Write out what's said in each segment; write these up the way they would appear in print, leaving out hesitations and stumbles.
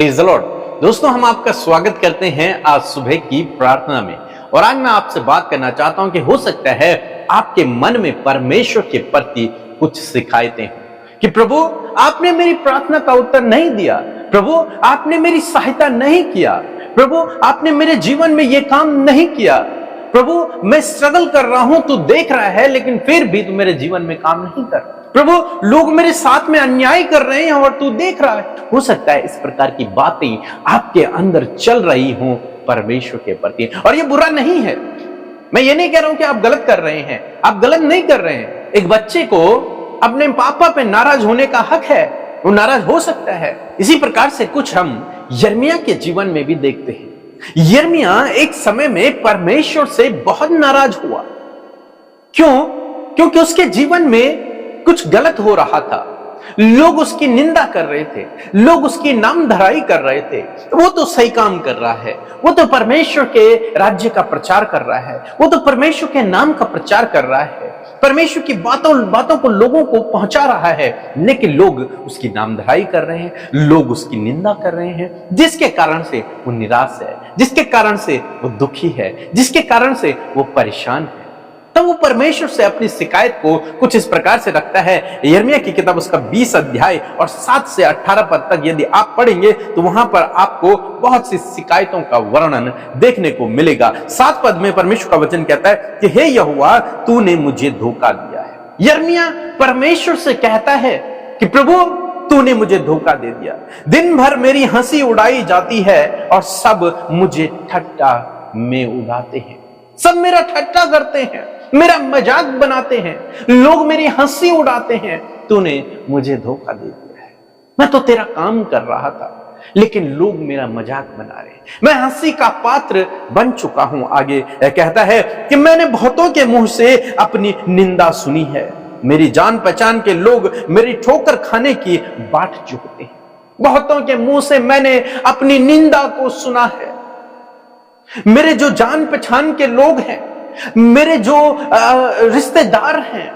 Praise the Lord. दोस्तों, हम आपका स्वागत करते हैं आज सुबह की प्रार्थना में। और आज मैं आपसे बात करना चाहता हूं कि हो सकता है आपके मन में परमेश्वर के प्रति कुछ शिकायतें हों कि प्रभु आपने मेरी प्रार्थना का उत्तर नहीं दिया, प्रभु आपने मेरी सहायता नहीं किया, प्रभु आपने मेरे जीवन में यह काम नहीं किया, प्रभु मैं स्ट्रगल कर रहा हूं, तू देख रहा है लेकिन फिर भी तू मेरे जीवन में काम नहीं कर रहा। प्रभु लोग मेरे साथ में अन्याय कर रहे हैं और तू देख रहा है। हो सकता है इस प्रकार की बातें आपके अंदर चल रही हों परमेश्वर के प्रति, और ये बुरा नहीं है। मैं ये नहीं कह रहा हूं कि आप गलत कर रहे हैं, आप गलत नहीं कर रहे हैं। एक बच्चे को अपने पापा पे नाराज होने का हक है, वो नाराज हो सकता है। इसी प्रकार से कुछ हम यिर्मयाह के जीवन में भी देखते हैं। यिर्मयाह एक समय में परमेश्वर से बहुत नाराज हुआ। क्यों? क्योंकि उसके जीवन में कुछ गलत हो रहा था। लोग उसकी निंदा कर रहे थे, लोग उसकी नामधराई कर रहे थे। वो तो सही काम कर रहा है, वो तो परमेश्वर के राज्य का प्रचार कर रहा है, वो तो परमेश्वर के नाम का प्रचार कर रहा है, परमेश्वर की बातों को लोगों को पहुंचा रहा है। लेकिन लोग उसकी नामधराई कर रहे हैं, लोग उसकी निंदा कर रहे हैं, जिसके कारण से वो निराश है, जिसके कारण से वो दुखी है, जिसके कारण से वो परेशान है। तब वो परमेश्वर से अपनी शिकायत को कुछ इस प्रकार से रखता है। यिर्मयाह की किताब उसका 20 अध्याय और 7 से 18 पद तक यदि आप पढ़ेंगे तो वहां पर आपको बहुत सी शिकायतों का वर्णन देखने को मिलेगा। 7 पद में परमेश्वर का वचन कहता है कि हे यहोवा, तूने मुझे धोखा दिया है। यिर्मयाह परमेश्वर से कहता है कि प्रभु तूने मुझे धोखा दे दिया। दिन भर मेरी हंसी उड़ाई जाती है और सब मुझे ठट्टा में उड़ाते हैं, सब मेरा ठट्टा करते हैं, मेरा मजाक बनाते हैं, लोग मेरी हंसी उड़ाते हैं। तूने मुझे धोखा दे दिया है। मैं तो तेरा काम कर रहा था लेकिन लोग मेरा मजाक बना रहे हैं, मैं हंसी का पात्र बन चुका हूं। आगे कहता है कि मैंने बहुतों के मुंह से अपनी निंदा सुनी है, मेरी जान पहचान के लोग मेरी ठोकर खाने की बाट जोहते हैं। बहुतों के मुंह से मैंने अपनी निंदा को सुना है। मेरे जो जान पहचान के लोग हैं, मेरे जो रिश्तेदार हैं,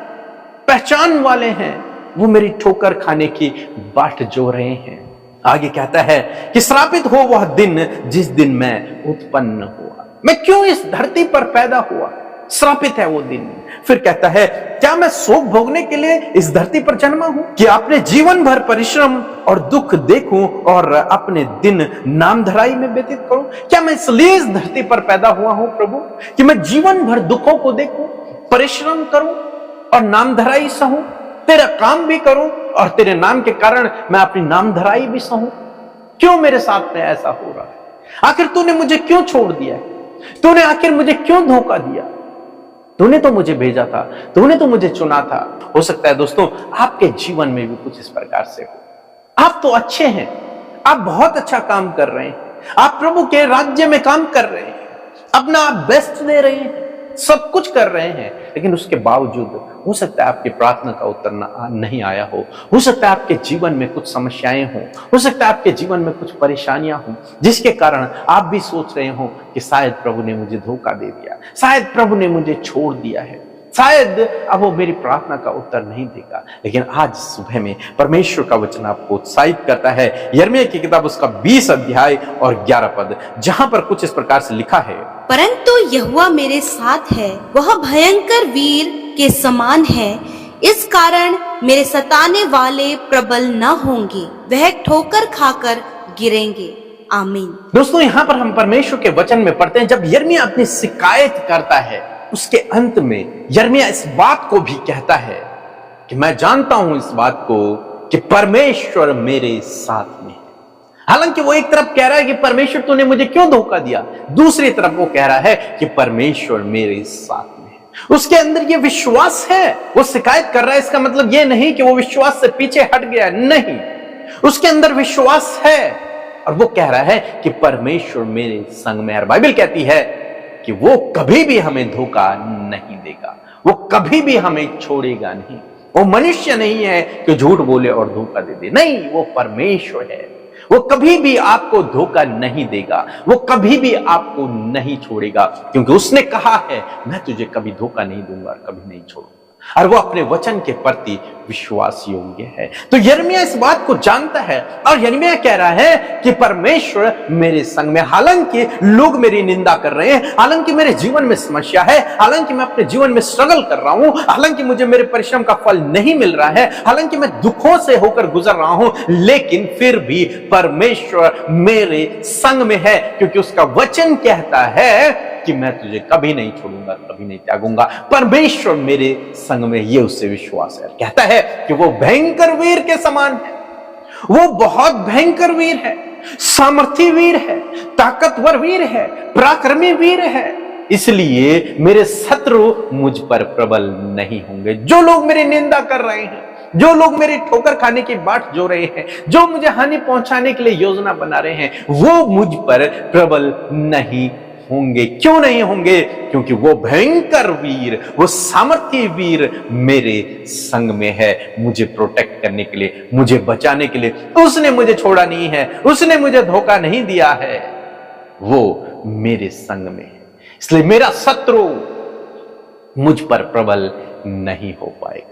पहचान वाले हैं, वो मेरी ठोकर खाने की बाट जो रहे हैं। आगे कहता है कि श्रापित हो वह दिन जिस दिन मैं उत्पन्न हुआ। मैं क्यों इस धरती पर पैदा हुआ? श्रापित है वो दिन। फिर कहता है, क्या मैं शोक भोगने के लिए इस धरती पर जन्मा हूं कि अपने जीवन भर परिश्रम और दुख देखूं और अपने दिन नामधराई में व्यतीत करूं? क्या मैं इसलिए इस धरती पर पैदा हुआ हूं प्रभु कि मैं जीवन भर दुखों को देखूं, परिश्रम करूं और नामधराई सहूं, तेरा काम भी करूं और तेरे नाम के कारण मैं अपनी नामधराई भी सहूं? क्यों मेरे साथ में ऐसा हो रहा है? आखिर तूने मुझे क्यों छोड़ दिया है? तूने आखिर मुझे क्यों धोखा दिया? तूने तो मुझे भेजा था, तूने तो मुझे चुना था। हो सकता है दोस्तों आपके जीवन में भी कुछ इस प्रकार से हो। आप तो अच्छे हैं, आप बहुत अच्छा काम कर रहे हैं, आप प्रभु के राज्य में काम कर रहे हैं, अपना आप बेस्ट दे रहे हैं, सब कुछ कर रहे हैं, लेकिन उसके बावजूद हो सकता है आपकी प्रार्थना का उत्तर नहीं आया हो सकता है आपके जीवन में कुछ समस्याएं हो सकता है आपके जीवन में कुछ परेशानियां हो, जिसके कारण आप भी सोच रहे हो कि शायद प्रभु ने मुझे धोखा दे दिया, शायद प्रभु ने मुझे छोड़ दिया है, शायद अब वो मेरी प्रार्थना का उत्तर नहीं देगा। लेकिन आज सुबह में परमेश्वर का वचन आपको उत्साहित करता है। यिर्मयाह की किताब उसका 20 अध्याय और 11 पद, जहां पर कुछ इस प्रकार से लिखा है, परंतु यहोवा मेरे साथ है, वह भयंकर वीर के समान है, इस कारण मेरे सताने वाले प्रबल न होंगे, वह ठोकर खाकर गिरेंगे। आमीन। दोस्तों, यहाँ पर हम परमेश्वर के वचन में पढ़ते हैं, जब यिर्मयाह अपनी शिकायत करता है उसके अंत में यिर्मयाह इस बात को भी कहता है कि मैं जानता हूं इस बात को कि परमेश्वर मेरे साथ में है। हालांकि वो एक तरफ कह रहा है कि परमेश्वर तूने मुझे क्यों धोखा दिया, दूसरी तरफ वो कह रहा है कि परमेश्वर मेरे साथ में है। उसके अंदर ये विश्वास है। वो शिकायत कर रहा है, इसका मतलब ये नहीं कि वो विश्वास से पीछे हट गया, नहीं, उसके अंदर विश्वास है और वो कह रहा है कि परमेश्वर मेरे संग में है। बाइबल कहती है कि वो कभी भी हमें धोखा नहीं देगा, वो कभी भी हमें छोड़ेगा नहीं। वो मनुष्य नहीं है कि झूठ बोले और धोखा दे दे, नहीं, वो परमेश्वर है। वो कभी भी आपको धोखा नहीं देगा, वो कभी भी आपको नहीं छोड़ेगा, क्योंकि उसने कहा है मैं तुझे कभी धोखा नहीं दूंगा और कभी नहीं छोड़ूंगा। और वो अपने वचन के प्रति विश्वास योग्य है। तो यिर्मयाह इस बात को जानता है और यिर्मयाह कह रहा है कि परमेश्वर मेरे संग में, हालांकि लोग मेरी निंदा कर रहे हैं, हालांकि मेरे जीवन में समस्या है, हालांकि मैं अपने जीवन में स्ट्रगल कर रहा हूं, हालांकि मुझे मेरे परिश्रम का फल नहीं मिल रहा है, हालांकि मैं दुखों से होकर गुजर रहा हूं, लेकिन फिर भी परमेश्वर मेरे संग में है, क्योंकि उसका वचन कहता है कि मैं तुझे कभी नहीं छोड़ूंगा, कभी नहीं त्यागूंगा। परमेश्वर मेरे संग में, ये उससे विश्वास है। कहता है कि वो भयंकर वीर के समान है, वो बहुत भयंकर वीर है, सामर्थी वीर है, ताकतवर वीर है, पराक्रमी वीर है, इसलिए मेरे शत्रु मुझ पर प्रबल नहीं होंगे। जो लोग मेरी निंदा कर रहे हैं, जो लोग मेरी ठोकर खाने की बाट जो रहे हैं, जो मुझे हानि पहुंचाने के लिए योजना बना रहे हैं, वो मुझ पर प्रबल नहीं होंगे। क्यों नहीं होंगे? क्योंकि वो भयंकर वीर, वो सामर्थी वीर मेरे संग में है, मुझे प्रोटेक्ट करने के लिए, मुझे बचाने के लिए। उसने मुझे छोड़ा नहीं है, उसने मुझे धोखा नहीं दिया है, वो मेरे संग में है, इसलिए मेरा शत्रु मुझ पर प्रबल नहीं हो पाएगा।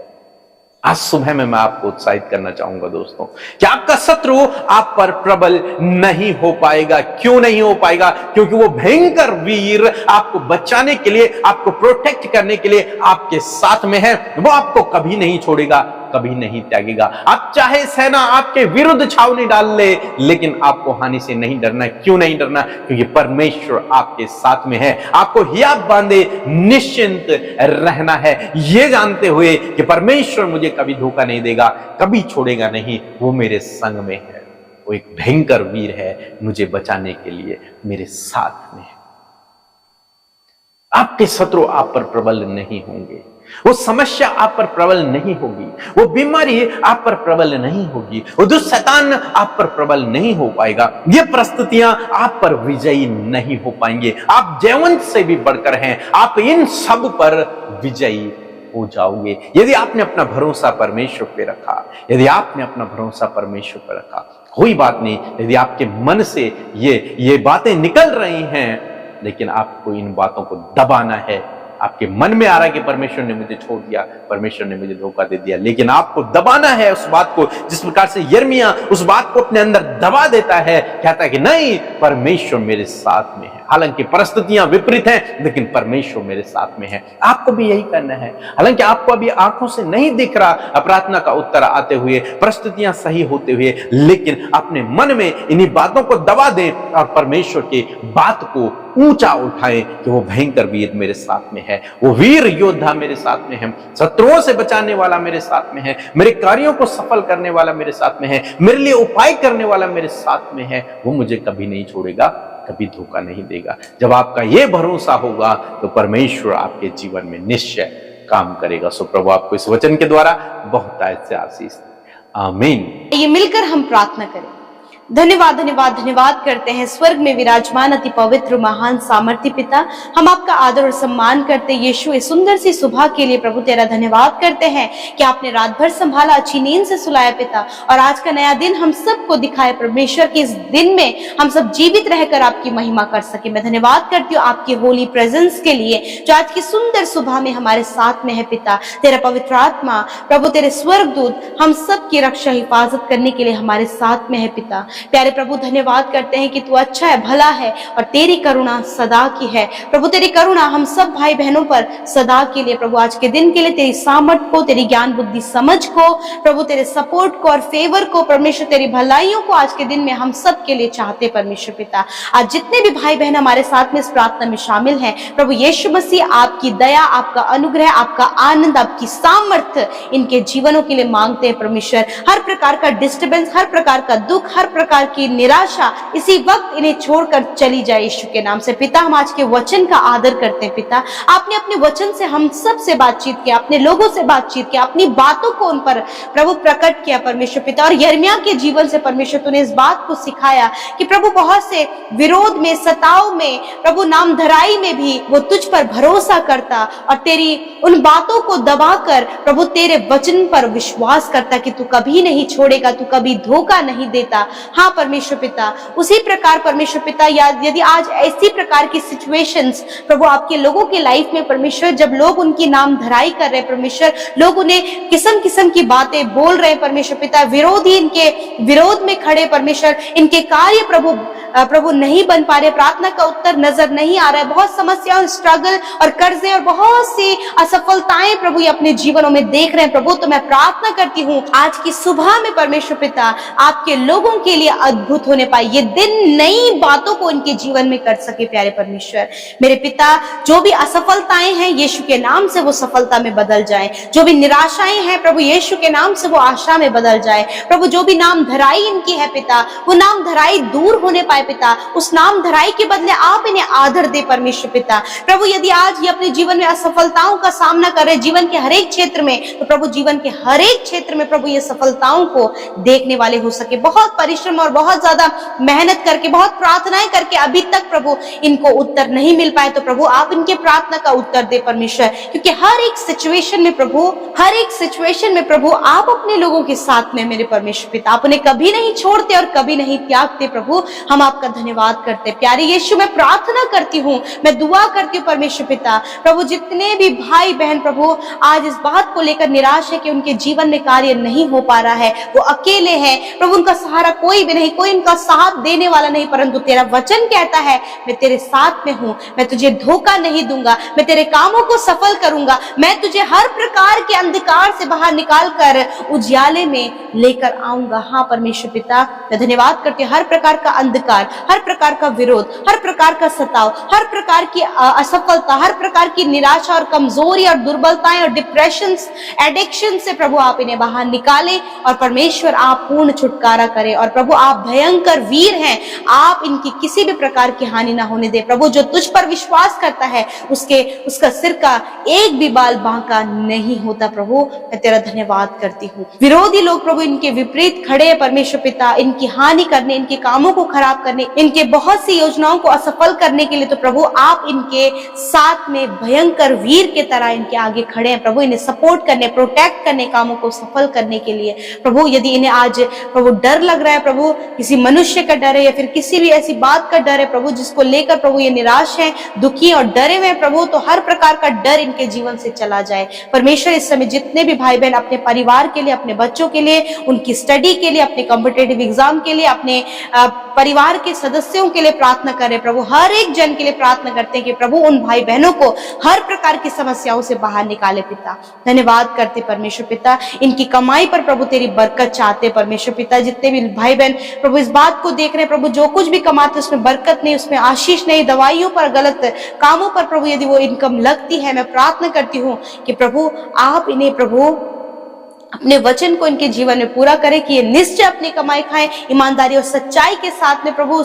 आज सुबह में मैं आपको उत्साहित करना चाहूंगा दोस्तों कि आपका शत्रु आप पर प्रबल नहीं हो पाएगा। क्यों नहीं हो पाएगा? क्योंकि वो भयंकर वीर आपको बचाने के लिए, आपको प्रोटेक्ट करने के लिए आपके साथ में है। वो आपको कभी नहीं छोड़ेगा, कभी नहीं त्यागेगा। आप चाहे सेना आपके विरुद्ध छावनी डाल ले, लेकिन आपको हानि से नहीं डरना। क्यों नहीं डरना? क्योंकि परमेश्वर आपके साथ में है। आपको हियाब बांधे निश्चिंत रहना है, ये जानते हुए कि परमेश्वर मुझे कभी धोखा नहीं देगा, कभी छोड़ेगा नहीं, वो मेरे संग में है, वो एक भयंकर वीर है, मुझे बचाने के लिए मेरे साथ में है। आपके शत्रु आप पर प्रबल नहीं होंगे, वो समस्या आप पर प्रबल नहीं होगी, वो बीमारी आप पर प्रबल नहीं होगी, वो दुष्ट शैतान आप पर प्रबल नहीं हो पाएगा, ये परिस्थितियां आप पर विजयी नहीं हो पाएंगे। आप जयवंत से भी बढ़कर हैं, आप इन सब पर विजयी हो जाओगे यदि आपने अपना भरोसा परमेश्वर पे रखा, यदि आपने अपना भरोसा परमेश्वर पे रखा। कोई बात नहीं यदि आपके मन से ये बातें निकल रही हैं, लेकिन आपको इन बातों को दबाना है। आपके मन में आ रहा है कि परमेश्वर ने मुझे छोड़ दिया, परमेश्वर ने मुझे धोखा दे दिया, लेकिन आपको दबाना है उस बात को, जिस प्रकार से यिर्मयाह उस बात को अपने अंदर दबा देता है, कहता है कि नहीं, परमेश्वर मेरे साथ में है। हालांकि परिस्थितियां विपरीत हैं, लेकिन परमेश्वर मेरे साथ में है। आपको भी यही करना है। हालांकि आपको अभी आंखों से नहीं दिख रहा प्रार्थना का उत्तर आते हुए, परिस्थितियां सही होते हुए, लेकिन अपने मन में इन्हीं बातों को दबा दें और परमेश्वर की बात को ऊंचा उठाएं कि वो भयंकर वीर मेरे साथ में है, वो वीर योद्धा मेरे साथ में है, शत्रुओं से बचाने वाला मेरे साथ में है, मेरे कार्यों को सफल करने वाला मेरे साथ में है, मेरे लिए उपाय करने वाला मेरे साथ में है, वो मुझे कभी नहीं छोड़ेगा, कभी धोखा नहीं देगा। जब आपका ये भरोसा होगा तो परमेश्वर आपके जीवन में निश्चय काम करेगा। सो प्रभु आपको इस वचन के द्वारा बहुत से आशीष दे। आमीन। ये मिलकर हम प्रार्थना करें। धन्यवाद धन्यवाद धन्यवाद करते हैं स्वर्ग में विराजमान अति पवित्र महान सामर्थी पिता, हम आपका आदर और सम्मान करते हैं यीशु इस सुंदर सी सुबह के लिए। प्रभु तेरा धन्यवाद करते हैं कि आपने रात भर संभाला, अच्छी नींद से सुलाया पिता, और आज का नया दिन हम सबको दिखाए परमेश्वर के इस दिन में हम सब जीवित रहकर आपकी महिमा कर सके। मैं धन्यवाद करती हूँ आपकी होली प्रेजेंस के लिए जो आज की सुंदर सुबह में हमारे साथ में है पिता। तेरा पवित्र आत्मा प्रभु, तेरे स्वर्गदूत हम सब की रक्षा हिफाजत करने के लिए हमारे साथ में है पिता। प्यारे प्रभु धन्यवाद करते हैं कि तू अच्छा है, भला है और तेरी करुणा सदा की है। प्रभु तेरी करुणा हम सब भाई बहनों पर सदा के लिए, प्रभु आज के दिन के लिए तेरी सामर्थ को, तेरी ज्ञान बुद्धि समझ को, प्रभु तेरे सपोर्ट को और फेवर को, परमेश्वर तेरी भलाइयों को आज के दिन में हम सब के लिए चाहते परमेश्वर पिता। आज जितने भी भाई बहन हमारे साथ में इस प्रार्थना में शामिल हैं, प्रभु यीशु मसीह आपकी दया, आपका अनुग्रह, आपका आनंद, आपकी सामर्थ इनके जीवनों के लिए मांगते हैं परमेश्वर। हर प्रकार का डिस्टर्बेंस, हर प्रकार का दुख, हर प्रकार की निराशा इसी वक्त इन्हें छोड़कर चली जाए यीशु के नाम से। पिता हम आज के वचन का आदर करते हैं पिता। आपने अपने वचन से हम सब से बातचीत किया, अपने लोगों से बातचीत किया, अपनी बातों को उन पर प्रभु प्रकट किया परमेश्वर पिता। और यिर्मयाह के जीवन से परमेश्वर तूने इस बात को सिखाया कि प्रभु बहुत से विरोध में, सताव में, प्रभु नामधराई में भी वो तुझ पर भरोसा करता और तेरी उन बातों को दबाकर प्रभु तेरे वचन पर विश्वास करता कि तू कभी नहीं छोड़ेगा, तू कभी धोखा नहीं देता, हाँ परमेश्वर पिता, उसी प्रकार परमेश्वर पिता, यदि आज ऐसी प्रकार की सिचुएशंस प्रभु आपके लोगों की लाइफ में परमेश्वर, जब लोग उनकी नाम धराई कर रहे हैं परमेश्वर, लोग उन्हें किस्म किस्म की बातें बोल रहे हैं परमेश्वर पिता, विरोधी इनके विरोध में खड़े परमेश्वर, इनके कार्य प्रभु नहीं बन पा रहे, प्रार्थना का उत्तर नजर नहीं आ रहा है, बहुत समस्याएं, स्ट्रगल और कर्जे और बहुत सी असफलताएं प्रभु ये अपने जीवनों में देख रहे हैं प्रभु। तो मैं प्रार्थना करती हूँ आज की सुबह में परमेश्वर पिता आपके लोगों के लिए अद्भुत होने पाए, ये दिन नई बातों को इनके जीवन में कर सके प्यारे परमेश्वर। मेरे पिता, जो भी असफलताएं हैं यीशु के नाम से वो सफलता में बदल जाए, जो भी निराशाएं हैं प्रभु यीशु के नाम से वो आशा में बदल जाए प्रभु। जो भी नाम धराई इनकी है पिता, वो नाम धराई दूर होने पाए पिता, उस नाम धराई के बदले आप इन्हें आदर दे परमेश्वर पिता। प्रभु यदि आज ये अपने जीवन में असफलताओं का सामना कर रहे जीवन के हर एक क्षेत्र में, तो प्रभु जीवन के हर एक क्षेत्र में प्रभु ये सफलताओं को देखने वाले हो सके। बहुत परिश्रम और बहुत ज्यादा मेहनत करके, बहुत प्रार्थनाएं करके अभी तक प्रभु इनको उत्तर नहीं मिल पाए, तो प्रभु आप इनके प्रार्थना का उत्तर दे परमेश्वर, क्योंकि हर एक सिचुएशन में प्रभु, हर एक सिचुएशन में प्रभु आप अपने लोगों के साथ में मेरे परमेश्वर पिता, आप उन्हें कभी नहीं छोड़ते और कभी नहीं त्यागते प्रभु। हम आपका धन्यवाद करते प्यारे यीशु। मैं प्रार्थना करती हूँ, मैं दुआ करती हूँ परमेश्वर पिता प्रभु, जितने भी भाई बहन प्रभु आज इस बात को लेकर निराश है कि उनके जीवन में कार्य नहीं हो पा रहा है, वो अकेले हैं प्रभु, उनका सहारा कोई भी नहीं, कोई उनका साथ देने वाला नहीं, परंतु तेरा वचन कहता है मैं तेरे साथ में हूँ, मैं तुझे धोखा नहीं दूंगा, मैं तेरे कामों को सफल करूंगा, मैं तुझे हर प्रकार के अंधकार से बाहर निकाल कर उजियाले में लेकर आऊंगा। हाँ परमेश्वर पिता, मैं धन्यवाद करती हूँ, हर प्रकार का अंधकार, हर प्रकार का विरोध, हर प्रकार का सताव, हर प्रकार की असफलता, हर प्रकार की निराशा और कमजोरी और दुर्बलताएं और डिप्रेशन, एडिक्शन से प्रभु आप इन्हें बाहर निकाले और परमेश्वर आप पूर्ण छुटकारा करें। और प्रभु आप भयंकर वीर हैं, आप इनकी किसी भी प्रकार की हानि ना होने दे प्रभु। जो तुझ पर विश्वास करता है उसका सिर का एक भी बाल बांका नहीं होता प्रभु। मैं तेरा धन्यवाद करती हूँ। विरोधी लोग प्रभु इनके विपरीत खड़े हैं परमेश्वर पिता, इनकी हानि करने, इनके कामों को खराब करने, इनके बहुत सी योजनाओं को असफल करने के लिए, तो प्रभु आप इनके साथ में भयंकर वीर के तरह इनके आगे खड़े हैं प्रभु, इन्हें सपोर्ट करने, प्रोटेक्ट करने, कामों को सफल करने के लिए प्रभु। यदि इन्हें आज प्रभु डर लग रहा है प्रभु, किसी मनुष्य का डर है या फिर किसी भी ऐसी बात का डर है प्रभु जिसको लेकर प्रभु ये निराश है, दुखी और डरे हुए प्रभु, तो हर प्रकार का डर इनके जीवन से चला जाए परमेश्वर। इस समय जितने भी भाई बहन अपने परिवार के लिए, अपने बच्चों के लिए, उनकी स्टडी के लिए, अपने कॉम्पिटेटिव एग्जाम के लिए, अपने परिवार के सदस्यों के लिए प्रार्थना करें प्रभु, हर एक जन के लिए प्रार्थना करते हैं कि प्रभु उन भाई बहनों को हर प्रकार की समस्याओं से बाहर निकाले पिता। धन्यवाद करते परमेश्वर पिता, इनकी कमाई पर प्रभु तेरी बरकत चाहते परमेश्वर पिता। जितने भी भाई बहन प्रभु इस बात को देख रहे हैं प्रभु, जो कुछ भी कमाते उसमें बरकत नहीं, उसमें आशीष नहीं, दवाइयों पर, गलत कामों पर प्रभु यदि वो इनकम लगती है, मैं प्रार्थना करती हूँ कि प्रभु आप इन्हें प्रभु अपने वचन को इनके जीवन में पूरा करें कि ये निश्चय अपनी कमाई खाएं, ईमानदारी और सच्चाई के साथ में प्रभु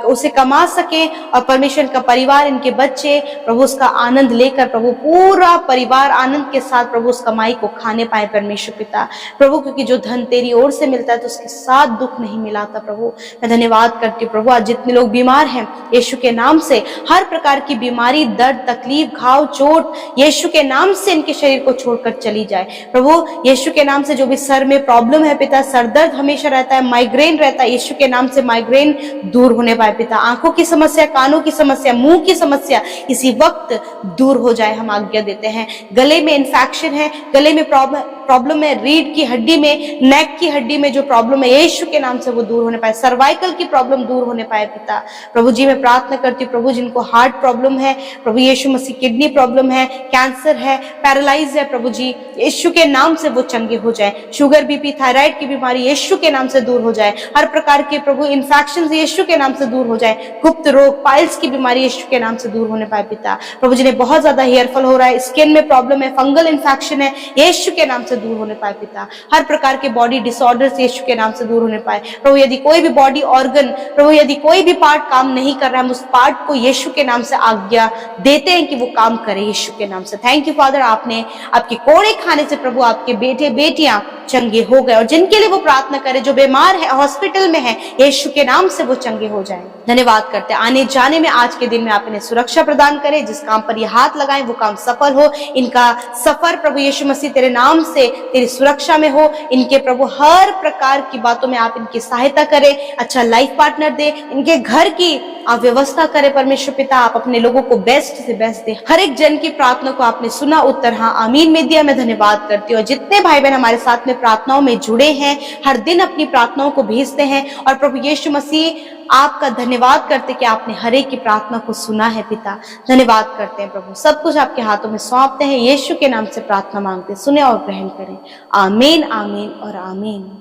उसे कमा सके, और परमेश्वर का परिवार, इनके बच्चे प्रभु उसका आनंद लेकर प्रभु पूरा परिवार आनंद के साथ प्रभु उस कमाई को खाने पाए परमेश्वर पिता प्रभु, क्योंकि जो धन तेरी ओर से मिलता है तो उसके साथ दुख नहीं मिलाता प्रभु। मैं धन्यवाद करती हूँ प्रभु, आज जितने लोग बीमार हैं यीशु के नाम से, हर प्रकार की बीमारी, दर्द, तकलीफ, घाव, चोट यीशु के नाम से इनके शरीर को छोड़कर चली जाए प्रभु। यीशु के नाम से जो भी सर में प्रॉब्लम है पिता, सर दर्द हमेशा रहता है, माइग्रेन रहता है, यीशु के नाम से माइग्रेन दूर होने पाए पिता। आंखों की समस्या, कानों की समस्या, मुंह की समस्या इसी वक्त दूर हो जाए, हम आज्ञा देते हैं। गले में इन्फेक्शन है, गले में प्रॉब्लम है, रीढ़ की हड्डी में, नेक की हड्डी में जो प्रॉब्लम है यीशु के नाम से वो दूर होने पाए, सर्वाइकल की प्रॉब्लम दूर होने पाए पिता प्रभु जी। मैं प्रार्थना करती हूँ प्रभु, जिनको हार्ट प्रॉब्लम है प्रभु यीशु मसीह, किडनी प्रॉब्लम है, कैंसर है, पैरालाइज है प्रभु जी, यीशु के नाम से वो चंगे हो जाए। शुगर, बीपी, थायराइड की बीमारी यीशु के नाम से दूर हो जाए। हर प्रकार के प्रभु इन्फेक्शन यीशु के नाम से दूर हो जाए। गुप्त रोग, पाइल्स की बीमारी यीशु के नाम से दूर होने पाए पिता प्रभु। जिन्हें बहुत ज्यादा हेयर फॉल हो रहा है, स्किन में प्रॉब्लम है, फंगल इन्फेक्शन है, यीशु के नाम से दूर होने पाए पिता। हर प्रकार के बॉडी डिसऑर्डर्स यीशु के नाम से दूर होने पाए प्रभु। यदि कोई भी बॉडी ऑर्गन प्रभु, यदि कोई भी पार्ट काम नहीं कर रहा है, हम उस पार्ट को यीशु के नाम से आज्ञा देते हैं कि वो काम करे यीशु के नाम से। थैंक यू फादर, आपने आपके कोड़े खाने से प्रभु आपके बेटे बेटियां चंगे हो गए, और जिनके लिए वो प्रार्थना करे, जो बीमार है, हॉस्पिटल में है, यीशु के नाम से वो चंगे हो जाएं। धन्यवाद करते हैं, आने जाने में आज के दिन में आप इन्हें सुरक्षा प्रदान करें, जिस काम पर ये हाथ लगाएं वो काम सफल हो, इनका सफर प्रभु यीशु मसीह तेरे नाम से तेरी सुरक्षा में हो, इनके प्रभु हर प्रकार की बातों में आप इनकी सहायता करें, अच्छा लाइफ पार्टनर दे, इनके घर की आप व्यवस्था करें परमेश्वर पिता, आप अपने लोगों को बेस्ट से बेस्ट दे। हर एक जन की प्रार्थना को आपने सुना, उत्तर हाँ आमीन में दिया। मैं धन्यवाद करती हूँ, जितने भाई बहन हमारे साथ में प्रार्थनाओं में जुड़े हैं, हर दिन अपनी प्रार्थनाओं को भेजते हैं, और प्रभु यीशु मसीह आपका धन्यवाद करते कि आपने हर एक की प्रार्थना को सुना है पिता। धन्यवाद करते हैं प्रभु, सब कुछ आपके हाथों में सौंपते हैं, यीशु के नाम से प्रार्थना मांगते, सुने और ग्रहण करें। आमीन आमीन और आमीन।